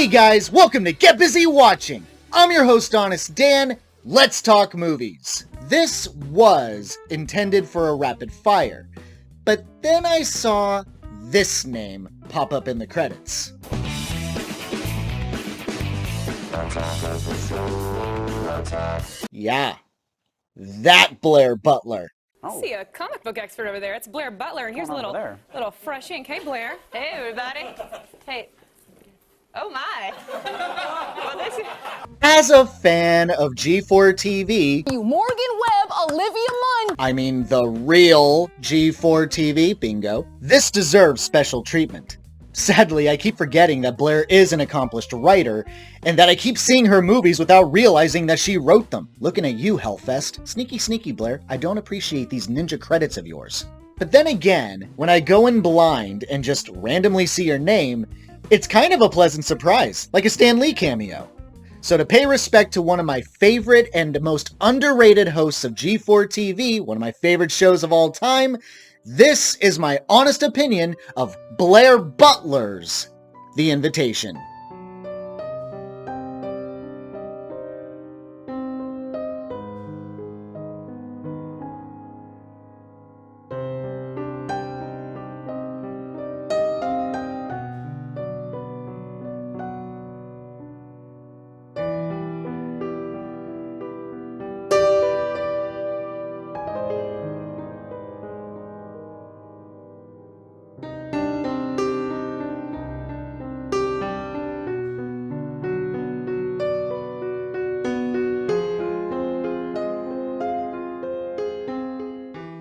Hey guys, welcome to Get Busy Watching! I'm your host, Honest Dan. Let's talk movies. This was intended for a rapid fire, but then I saw this name pop up in the credits. Yeah, that Blair Butler. I see a comic book expert over there. It's Blair Butler, and here's a little fresh ink. Hey, Blair. Hey, everybody. Hey. Oh, my. As a fan of G4 TV, you Morgan Webb, Olivia Munn. I mean the real G4 TV, bingo, this deserves special treatment. Sadly, I keep forgetting that Blair is an accomplished writer, and that I keep seeing her movies without realizing that she wrote them. Looking at you, Hellfest. Sneaky, sneaky, Blair. I don't appreciate these ninja credits of yours. But then again, when I go in blind and just randomly see your name, it's kind of a pleasant surprise, like a Stan Lee cameo. So to pay respect to one of my favorite and most underrated hosts of G4 TV, one of my favorite shows of all time, this is my honest opinion of Blair Butler's The Invitation.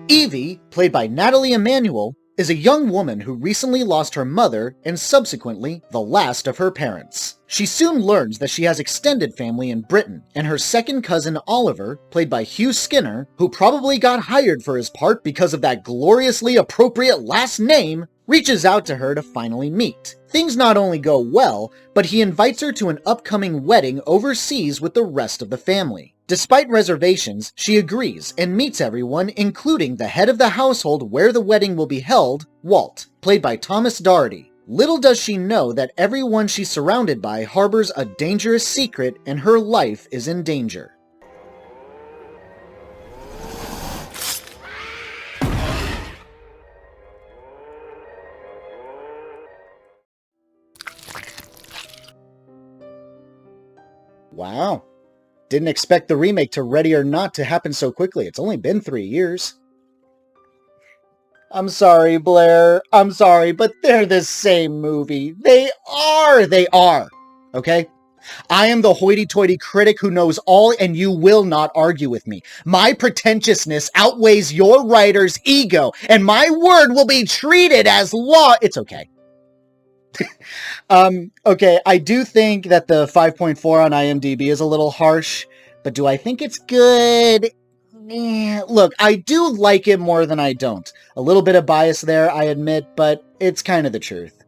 Evie, played by Natalie Emmanuel, is a young woman who recently lost her mother and subsequently the last of her parents. She soon learns that she has extended family in Britain, and her second cousin Oliver, played by Hugh Skinner, who probably got hired for his part because of that gloriously appropriate last name, reaches out to her to finally meet. Things not only go well, but he invites her to an upcoming wedding overseas with the rest of the family. Despite reservations, she agrees and meets everyone, including the head of the household where the wedding will be held, Walt, played by Thomas Doherty. Little does she know that everyone she's surrounded by harbors a dangerous secret and her life is in danger. Wow. Didn't expect the remake to Ready or Not to happen so quickly. It's only been 3 years. I'm sorry, Blair. I'm sorry, but they're the same movie. They are. Okay? I am the hoity-toity critic who knows all, and you will not argue with me. My pretentiousness outweighs your writer's ego, and my word will be treated as law. It's okay. Okay, I do think that the 5.4 on IMDb is a little harsh, but do I think it's good? Look, I do like it more than I don't. A little bit of bias there, I admit, but it's kind of the truth.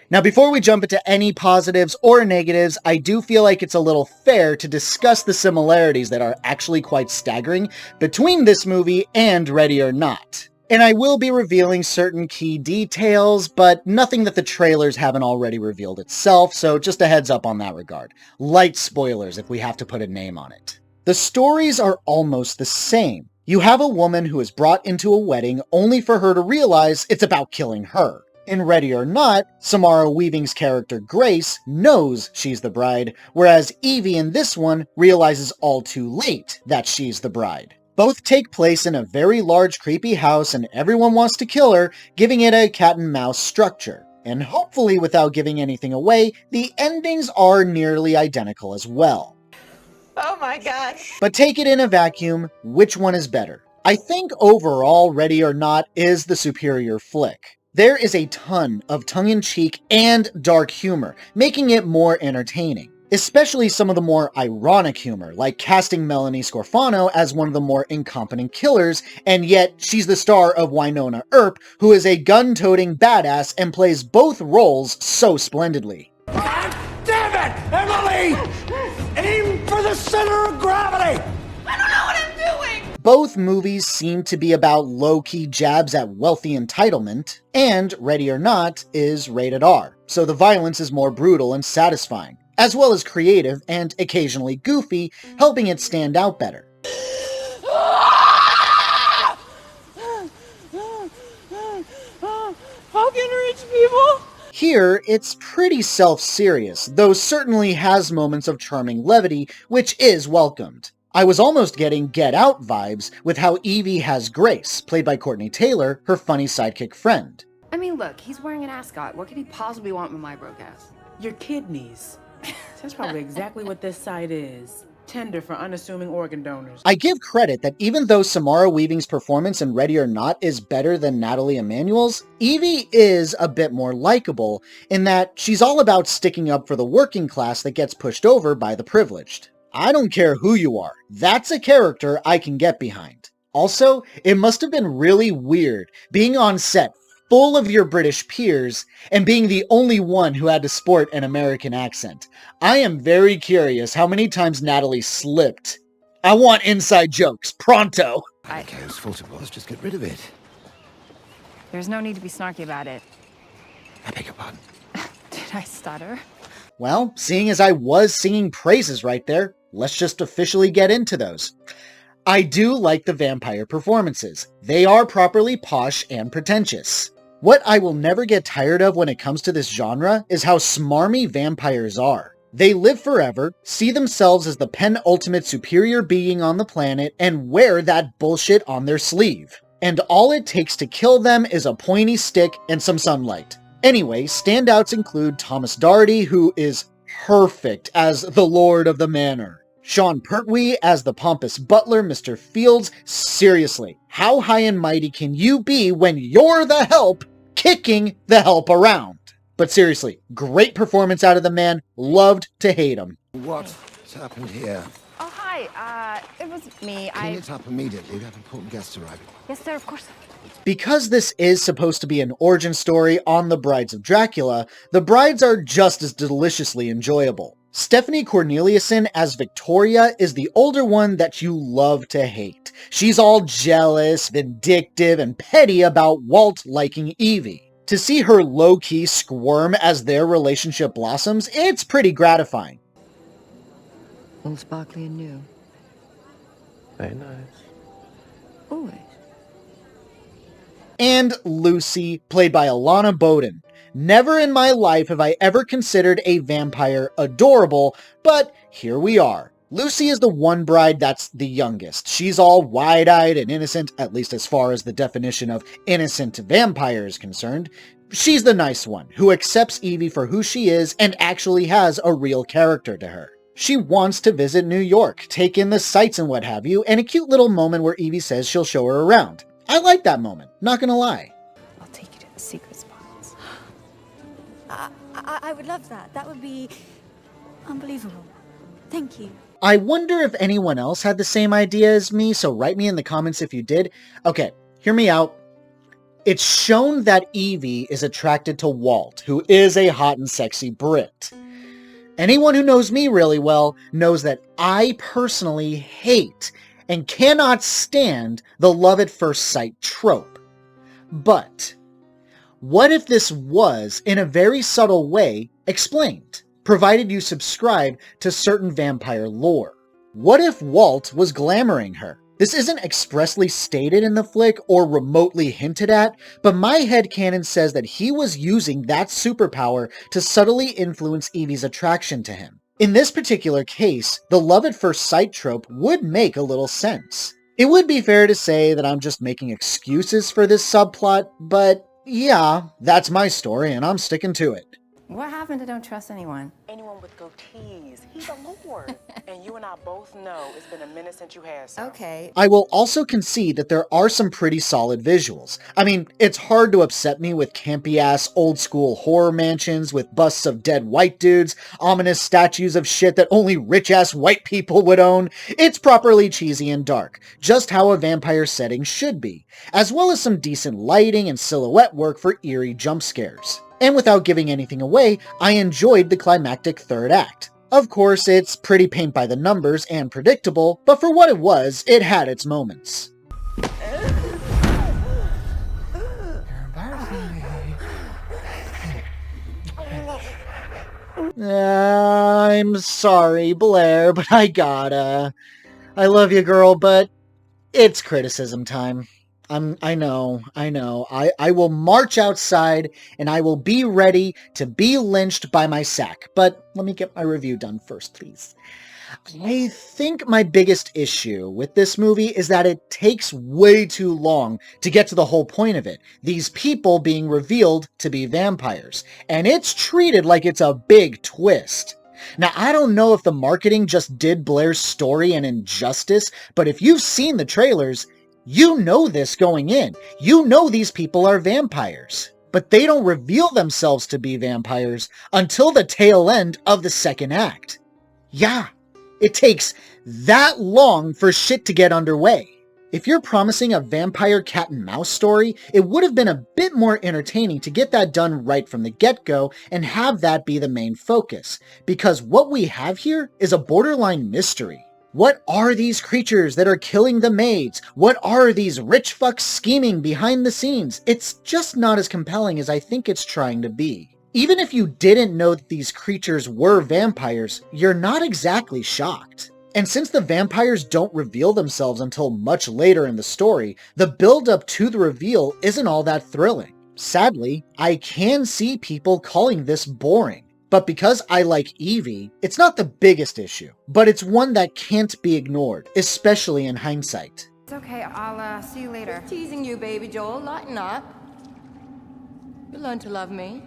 Now, before we jump into any positives or negatives, I do feel like it's a little fair to discuss the similarities that are actually quite staggering between this movie and Ready or Not. And I will be revealing certain key details, but nothing that the trailers haven't already revealed itself, so just a heads up on that regard. Light spoilers if we have to put a name on it. The stories are almost the same. You have a woman who is brought into a wedding only for her to realize it's about killing her. In Ready or Not, Samara Weaving's character Grace knows she's the bride, whereas Evie in this one realizes all too late that she's the bride. Both take place in a very large creepy house and everyone wants to kill her, giving it a cat and mouse structure. And hopefully without giving anything away, the endings are nearly identical as well. Oh my gosh. But take it in a vacuum, which one is better? I think overall Ready or Not is the superior flick. There is a ton of tongue-in-cheek and dark humor, making it more entertaining. Especially some of the more ironic humor, like casting Melanie Scorfano as one of the more incompetent killers, and yet she's the star of Winona Earp, who is a gun-toting badass and plays both roles so splendidly. God damn it! Emily! Aim for the center of gravity! I don't know what I'm doing! Both movies seem to be about low-key jabs at wealthy entitlement, and Ready or Not is rated R, so the violence is more brutal and satisfying, as well as creative and occasionally goofy, helping it stand out better. Fucking rich people! Here, it's pretty self-serious, though certainly has moments of charming levity, which is welcomed. I was almost getting Get Out vibes with how Evie has Grace, played by Courtney Taylor, her funny sidekick friend. I mean, look, he's wearing an ascot. What could he possibly want with my broke ass? Your kidneys. That's probably exactly what this site is. Tender for unassuming organ donors. I give credit that even though Samara Weaving's performance in Ready or Not is better than Natalie Emanuel's, Evie is a bit more likable in that she's all about sticking up for the working class that gets pushed over by the privileged. I don't care who you are, that's a character I can get behind. Also, it must have been really weird being on set full of your British peers and being the only one who had to sport an American accent. I am very curious how many times Natalie slipped. I want inside jokes, pronto! I don't care whose fault it was, just get rid of it. There's no need to be snarky about it. I beg your pardon. Did I stutter? Well, seeing as I was singing praises right there, let's just officially get into those. I do like the vampire performances. They are properly posh and pretentious. What I will never get tired of when it comes to this genre is how smarmy vampires are. They live forever, see themselves as the penultimate superior being on the planet, and wear that bullshit on their sleeve. And all it takes to kill them is a pointy stick and some sunlight. Anyway, standouts include Thomas Doherty, who is perfect as the Lord of the Manor. Sean Pertwee as the pompous butler, Mr. Fields. Seriously, how high and mighty can you be when you're the help kicking the help around? But seriously, great performance out of the man. Loved to hate him. What's happened here? Oh, hi. It was me. Clean it up immediately. We have important guests arriving. Yes, sir, of course. Because this is supposed to be an origin story on the Brides of Dracula, the brides are just as deliciously enjoyable. Stephanie Corneliuson as Victoria is the older one that you love to hate. She's all jealous, vindictive, and petty about Walt liking Evie. To see her low-key squirm as their relationship blossoms, it's pretty gratifying. All sparkly and new. Very nice. Always. And Lucy, played by Alana Bowden. Never in my life have I ever considered a vampire adorable, but here we are. Lucy is the one bride that's the youngest. She's all wide-eyed and innocent, at least as far as the definition of innocent vampire is concerned. She's the nice one, who accepts Evie for who she is and actually has a real character to her. She wants to visit New York, take in the sights and what have you, and a cute little moment where Evie says she'll show her around. I like that moment, not gonna lie. I'll take you to the secret spots. I would love that. That would be unbelievable. Thank you. I wonder if anyone else had the same idea as me, so write me in the comments if you did. Okay, hear me out. It's shown that Evie is attracted to Walt, who is a hot and sexy Brit. Anyone who knows me really well knows that I personally hate and cannot stand the love at first sight trope. But what if this was, in a very subtle way, explained, provided you subscribe to certain vampire lore? What if Walt was glamoring her? This isn't expressly stated in the flick or remotely hinted at, but my headcanon says that he was using that superpower to subtly influence Evie's attraction to him. In this particular case, the love at first sight trope would make a little sense. It would be fair to say that I'm just making excuses for this subplot, but yeah, that's my story and I'm sticking to it. What happened to Don't Trust Anyone? Anyone with goatees. He's a lord. And you and I both know it's been a minute since you had some. Okay. I will also concede that there are some pretty solid visuals. I mean, it's hard to upset me with campy-ass old-school horror mansions with busts of dead white dudes, ominous statues of shit that only rich-ass white people would own. It's properly cheesy and dark, just how a vampire setting should be, as well as some decent lighting and silhouette work for eerie jump scares. And without giving anything away, I enjoyed the climactic third act. Of course, it's pretty paint by the numbers and predictable, but for what it was, it had its moments. I'm sorry, Blair, but I gotta. I love you, girl, but it's criticism time. I know. I will march outside and I will be ready to be lynched by my sack. But let me get my review done first, please. I think my biggest issue with this movie is that it takes way too long to get to the whole point of it. These people being revealed to be vampires. And it's treated like it's a big twist. Now, I don't know if the marketing just did Blair's story an injustice, but if you've seen the trailers, you know this going in. You know these people are vampires. But they don't reveal themselves to be vampires until the tail end of the second act. Yeah, it takes that long for shit to get underway. If you're promising a vampire cat and mouse story, it would have been a bit more entertaining to get that done right from the get-go and have that be the main focus. Because what we have here is a borderline mystery. What are these creatures that are killing the maids? What are these rich fucks scheming behind the scenes? It's just not as compelling as I think it's trying to be. Even if you didn't know that these creatures were vampires, you're not exactly shocked. And since the vampires don't reveal themselves until much later in the story, the build-up to the reveal isn't all that thrilling. Sadly, I can see people calling this boring. But because I like Evie, it's not the biggest issue, but it's one that can't be ignored, especially in hindsight. It's okay, I'll see you later. Just teasing you, baby Joel. Lighten up. You'll learn to love me.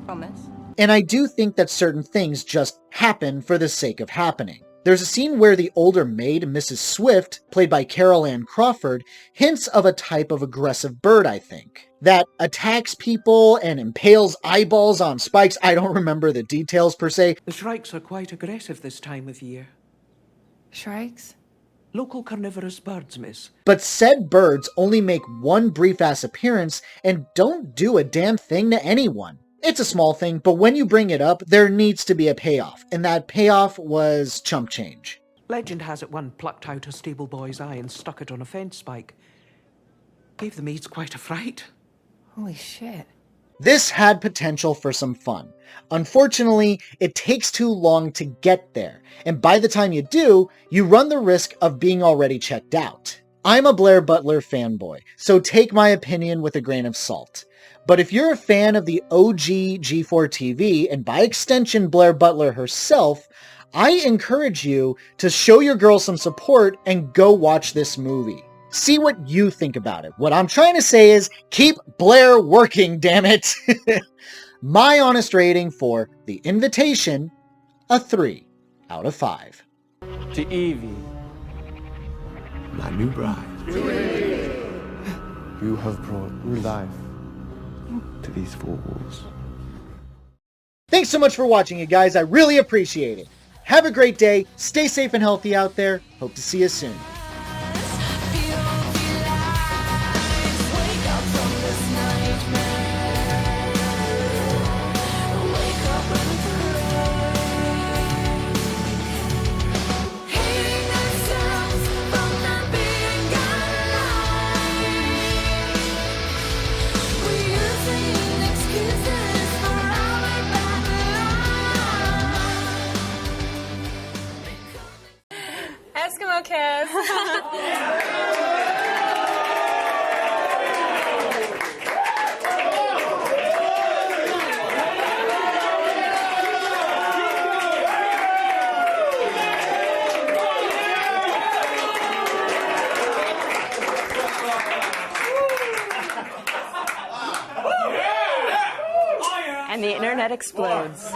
Promise. And I do think that certain things just happen for the sake of happening. There's a scene where the older maid, Mrs. Swift, played by Carol Ann Crawford, hints of a type of aggressive bird, I think, that attacks people and impales eyeballs on spikes. I don't remember the details per se. The shrikes are quite aggressive this time of year. Shrikes? Local carnivorous birds, miss. But said birds only make one brief-ass appearance and don't do a damn thing to anyone. It's a small thing, but when you bring it up, there needs to be a payoff, and that payoff was chump change. Legend has it one plucked out a stable boy's eye and stuck it on a fence spike. Gave the maids quite a fright. Holy shit. This had potential for some fun. Unfortunately, it takes too long to get there, and by the time you do, you run the risk of being already checked out. I'm a Blair Butler fanboy, so take my opinion with a grain of salt. But if you're a fan of the OG G4 TV, and by extension Blair Butler herself, I encourage you to show your girl some support and go watch this movie. See what you think about it. What I'm trying to say is, keep Blair working, damn it! My honest rating for The Invitation, a 3 out of 5. To Evie. My new bride. You have brought new life to these four walls. Thanks so much for watching, you guys. I really appreciate it. Have a great day. Stay safe and healthy out there. Hope to see you soon. Eskimo kiss. And the internet explodes.